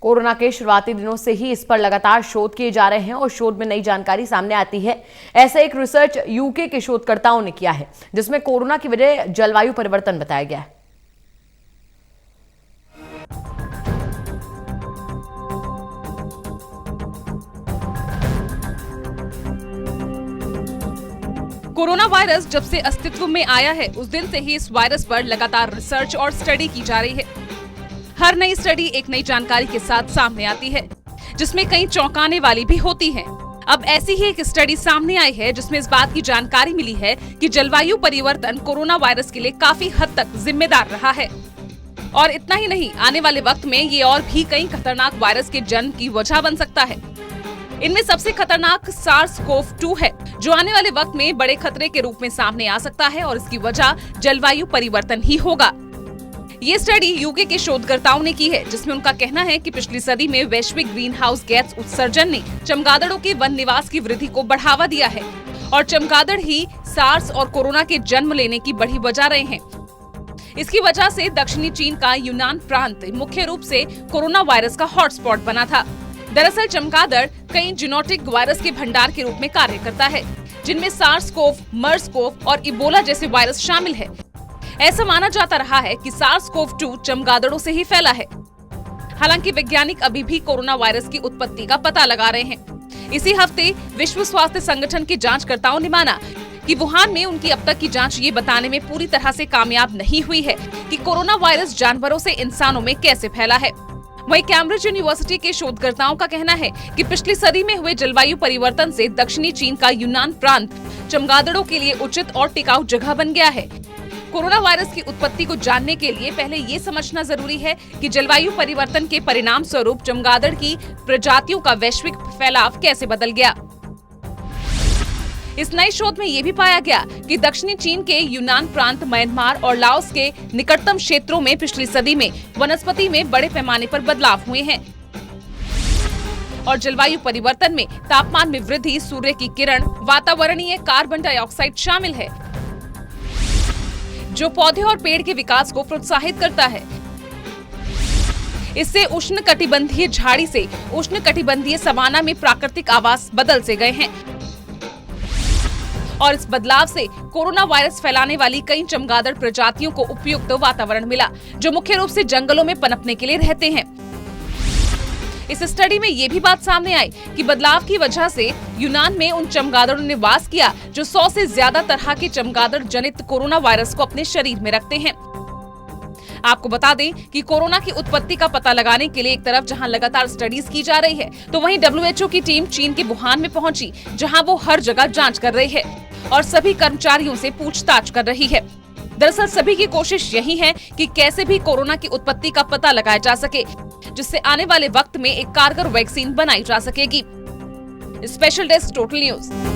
Corona के शुरुआती दिनों से ही इस पर लगातार शोध किए जा रहे हैं और शोध में नई जानकारी सामने आती है। ऐसा एक रिसर्च यूके के शोधकर्ताओं ने किया है, जिसमें कोरोना की वजह जलवायु परिवर्तन बताया गया है। कोरोना वायरस जब से अस्तित्व में आया है, उस दिन से ही इस वायरस पर लगातार रिसर्च और स्टडी की जा रही है। हर नई स्टडी एक नई जानकारी के साथ सामने आती है, जिसमें कई चौंकाने वाली भी होती हैं। अब ऐसी ही एक स्टडी सामने आई है, जिसमें इस बात की जानकारी मिली है कि जलवायु परिवर्तन कोरोना वायरस के लिए काफी हद तक जिम्मेदार रहा है। और इतना ही नहीं, आने वाले वक्त में ये और भी कई खतरनाक वायरस के जन्म की वजह बन सकता है। इनमें सबसे खतरनाक SARS-CoV-2 है, जो आने वाले वक्त में बड़े खतरे के रूप में सामने आ सकता है और इसकी वजह जलवायु परिवर्तन ही होगा। ये स्टडी यूके के शोधकर्ताओं ने की है, जिसमें उनका कहना है कि पिछली सदी में वैश्विक ग्रीन हाउस गैस उत्सर्जन ने चमगादड़ों के वन निवास की वृद्धि को बढ़ावा दिया है और चमगादड़ ही सार्स और कोरोना के जन्म लेने की बड़ी वजह रहे हैं। इसकी वजह से दक्षिणी चीन का यूनान प्रांत मुख्य रूप से कोरोना वायरस का हॉटस्पॉट बना था। दरअसल चमगादड़ कई जीनोटिक वायरस के भंडार के रूप में कार्य करता है, जिनमें SARS-CoV, MERS-CoV और इबोला जैसे वायरस शामिल है। ऐसा माना जाता रहा है कि SARS-CoV-2 चमगादड़ों से ही फैला है। हालांकि वैज्ञानिक अभी भी कोरोना वायरस की उत्पत्ति का पता लगा रहे हैं। इसी हफ्ते विश्व स्वास्थ्य संगठन के जांचकर्ताओं ने माना कि वुहान में उनकी अब तक की जांच ये बताने में पूरी तरह से कामयाब नहीं हुई है कि कोरोना वायरस जानवरों से इंसानों में कैसे फैला है। वहीं कैम्ब्रिज यूनिवर्सिटी के शोधकर्ताओं का कहना है कि पिछली सदी में हुए जलवायु परिवर्तन से दक्षिणी चीन का यूनान प्रांत चमगादड़ों के लिए उचित और टिकाऊ जगह बन गया है। कोरोना वायरस की उत्पत्ति को जानने के लिए पहले ये समझना जरूरी है कि जलवायु परिवर्तन के परिणाम स्वरूप चमगादड़ की प्रजातियों का वैश्विक फैलाव कैसे बदल गया। इस नए शोध में ये भी पाया गया कि दक्षिणी चीन के यूनान प्रांत, म्यांमार और लाओस के निकटतम क्षेत्रों में पिछली सदी में वनस्पति में बड़े पैमाने पर बदलाव हुए हैं और जलवायु परिवर्तन में तापमान में वृद्धि, सूर्य की किरण, वातावरणीय कार्बन डाइऑक्साइड शामिल है, जो पौधे और पेड़ के विकास को प्रोत्साहित करता है। इससे उष्णकटिबंधीय झाड़ी से उष्णकटिबंधीय सवाना में प्राकृतिक आवास बदल से गए हैं और इस बदलाव से कोरोना वायरस फैलाने वाली कई चमगादड़ प्रजातियों को उपयुक्त वातावरण मिला, जो मुख्य रूप से जंगलों में पनपने के लिए रहते हैं। इस स्टडी में ये भी बात सामने आई कि बदलाव की वजह से यूनान में उन चमगादड़ों ने वास किया जो 100 से ज्यादा तरह के चमगादड़ जनित कोरोना वायरस को अपने शरीर में रखते हैं। आपको बता दें कि कोरोना की उत्पत्ति का पता लगाने के लिए एक तरफ जहां लगातार स्टडीज की जा रही है, तो वहीं WHO की टीम चीन के वुहान में पहुंची, जहां वो हर जगह जांच कर रही है और सभी कर्मचारियों से पूछताछ कर रही है। दरअसल सभी की कोशिश यही है कि कैसे भी कोरोना की उत्पत्ति का पता लगाया जा सके, जिससे आने वाले वक्त में एक कारगर वैक्सीन बनाई जा सकेगी। Special desk, total news.